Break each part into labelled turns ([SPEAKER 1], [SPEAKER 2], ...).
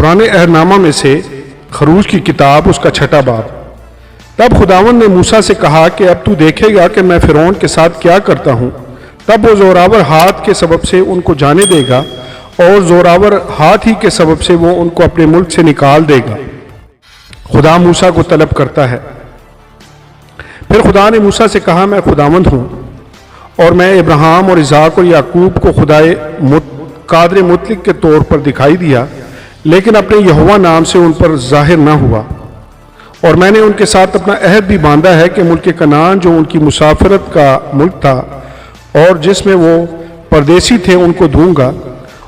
[SPEAKER 1] پرانے عہد نامہ میں سے خروج کی کتاب، اس کا 6واں باب۔ تب خداوند نے موسیٰ سے کہا کہ اب تو دیکھے گا کہ میں فرعون کے ساتھ کیا کرتا ہوں۔ تب وہ زوراور ہاتھ کے سبب سے ان کو جانے دے گا، اور زوراور ہاتھ ہی کے سبب سے وہ ان کو اپنے ملک سے نکال دے گا۔ خدا موسیٰ کو طلب کرتا ہے۔ پھر خدا نے موسیٰ سے کہا، میں خداوند ہوں، اور میں ابراہیم اور اسحاق اور یعقوب کو خدائے قادر مطلق کے طور پر دکھائی دیا، لیکن اپنے یہوہ نام سے ان پر ظاہر نہ ہوا۔ اور میں نے ان کے ساتھ اپنا عہد بھی باندھا ہے کہ ملک کنعان جو ان کی مسافرت کا ملک تھا اور جس میں وہ پردیسی تھے، ان کو دوں گا۔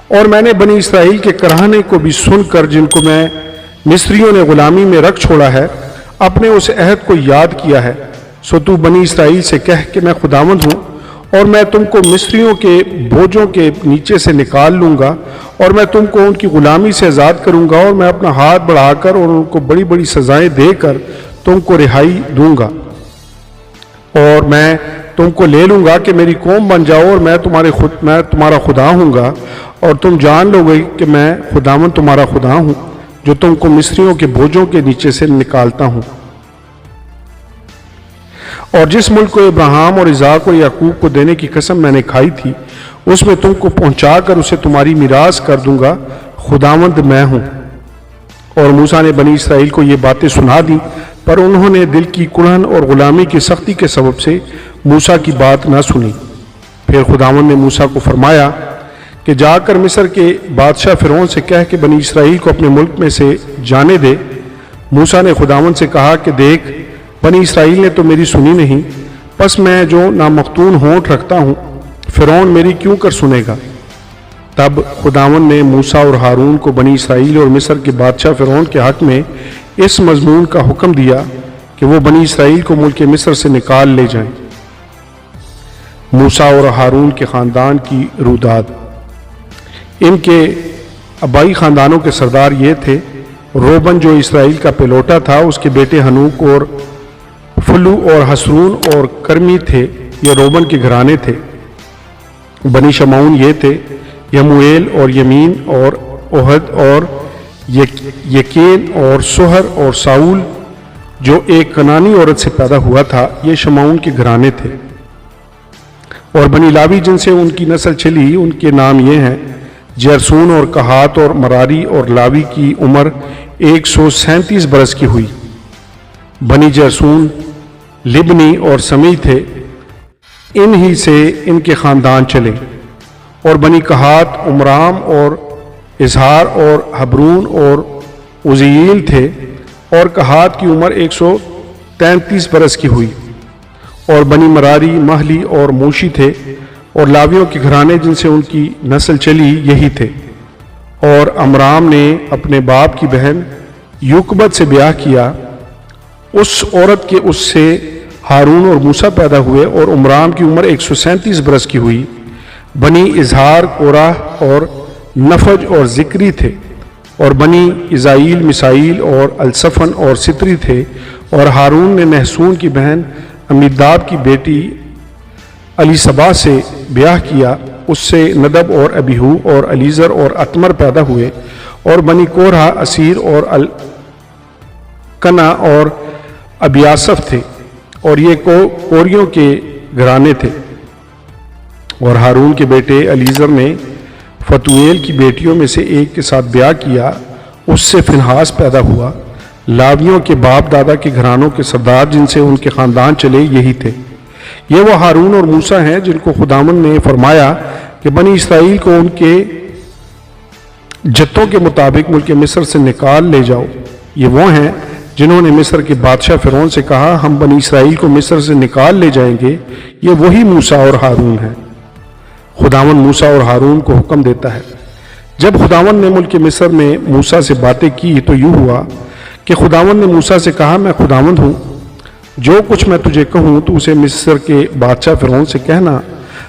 [SPEAKER 1] اور میں نے بنی اسرائیل کے کراہنے کو بھی سن کر، جن کو میں مصریوں نے غلامی میں رکھ چھوڑا ہے، اپنے اس عہد کو یاد کیا ہے۔ سو تو بنی اسرائیل سے کہہ کہ میں خداوند ہوں، اور میں تم کو مصریوں کے بوجھوں کے نیچے سے نکال لوں گا، اور میں تم کو ان کی غلامی سے آزاد کروں گا، اور میں اپنا ہاتھ بڑھا کر اور ان کو بڑی بڑی سزائیں دے کر تم کو رہائی دوں گا، اور میں تم کو لے لوں گا کہ میری قوم بن جاؤ، اور میں تمہارا خدا ہوں گا، اور تم جان لو گے کہ میں خداوند تمہارا خدا ہوں، جو تم کو مصریوں کے بوجھوں کے نیچے سے نکالتا ہوں۔ اور جس ملک کو ابراہیم اور اسحاق اور یعقوب کو دینے کی قسم میں نے کھائی تھی، اس میں تم کو پہنچا کر اسے تمہاری میراث کر دوں گا، خداوند میں ہوں۔ اور موسیٰ نے بنی اسرائیل کو یہ باتیں سنا دی، پر انہوں نے دل کی کڑھن اور غلامی کی سختی کے سبب سے موسیٰ کی بات نہ سنی۔ پھر خداوند نے موسیٰ کو فرمایا کہ جا کر مصر کے بادشاہ فرعون سے کہہ کہ بنی اسرائیل کو اپنے ملک میں سے جانے دے۔ موسیٰ نے خداوند سے کہا کہ دیکھ، بنی اسرائیل نے تو میری سنی نہیں، پس میں جو نامختون ہونٹ رکھتا ہوں، فرعون میری کیوں کر سنے گا؟ تب خداوند نے موسیٰ اور ہارون کو بنی اسرائیل اور مصر کے بادشاہ فرعون کے حق میں اس مضمون کا حکم دیا کہ وہ بنی اسرائیل کو ملک مصر سے نکال لے جائیں۔ موسیٰ اور ہارون کے خاندان کی روداد۔ ان کے آبائی خاندانوں کے سردار یہ تھے: روبن جو اسرائیل کا پلوٹا تھا، اس کے بیٹے ہنوک اور فلو اور حسرون اور کرمی تھے، یہ روبن کے گھرانے تھے۔ بنی شمعون یہ تھے: یمویل اور یمین اور اوہد اور یکین اور سہر اور ساؤل جو ایک کنانی عورت سے پیدا ہوا تھا، یہ شمعون کے گھرانے تھے۔ اور بنی لاوی جن سے ان کی نسل چلی، ان کے نام یہ ہیں: جرسون اور کہات اور مراری، اور لاوی کی عمر 137 برس کی ہوئی۔ بنی جرسون لبنی اور سمی تھے، ان ہی سے ان کے خاندان چلے۔ اور بنی کہات عمرام اور اظہار اور حبرون اور عزیل تھے، اور کہات کی عمر 133 برس کی ہوئی۔ اور بنی مراری مہلی اور موشی تھے، اور لاویوں کے گھرانے جن سے ان کی نسل چلی یہی تھے۔ اور عمرام نے اپنے باپ کی بہن یوکبت سے بیاہ کیا، اس عورت کے اس سے ہارون اور موسیٰ پیدا ہوئے، اور عمرام کی عمر 137 برس کی ہوئی۔ بنی اظہار کوراہ اور نفج اور ذکری تھے، اور بنی ازائیل مسائیل اور الصفن اور ستری تھے۔ اور ہارون نے نحسون کی بہن امیداب کی بیٹی الیصبا سے بیاہ کیا، اس سے ندب اور ابیہو اور الیزر اور اتمر پیدا ہوئے۔ اور بنی کورہ اسیر اور الکنا اور ابیاسف تھے، اور یہ کوریوں کے گھرانے تھے۔ اور ہارون کے بیٹے الیزر نے فتویل کی بیٹیوں میں سے ایک کے ساتھ بیاہ کیا، اس سے فنہاس پیدا ہوا۔ لاویوں کے باپ دادا کے گھرانوں کے سردار جن سے ان کے خاندان چلے یہی تھے۔ یہ وہ ہارون اور موسیٰ ہیں جن کو خداوند نے فرمایا کہ بنی اسرائیل کو ان کے جتوں کے مطابق ملک مصر سے نکال لے جاؤ۔ یہ وہ ہیں جنہوں نے مصر کے بادشاہ فرعون سے کہا، ہم بنی اسرائیل کو مصر سے نکال لے جائیں گے۔ یہ وہی موسیٰ اور ہارون ہیں۔ خداوند موسیٰ اور ہارون کو حکم دیتا ہے۔ جب خداوند نے ملک مصر میں موسیٰ سے باتیں کی تو یوں ہوا کہ خداوند نے موسیٰ سے کہا، میں خداوند ہوں، جو کچھ میں تجھے کہوں تو اسے مصر کے بادشاہ فرعون سے کہنا۔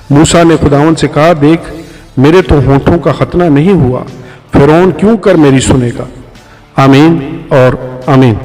[SPEAKER 1] موسیٰ نے خداوند سے کہا، دیکھ، میرے تو ہونٹوں کا ختنہ نہیں ہوا، فرعون کیوں کر میری سنے گا؟ آمین اور آمین۔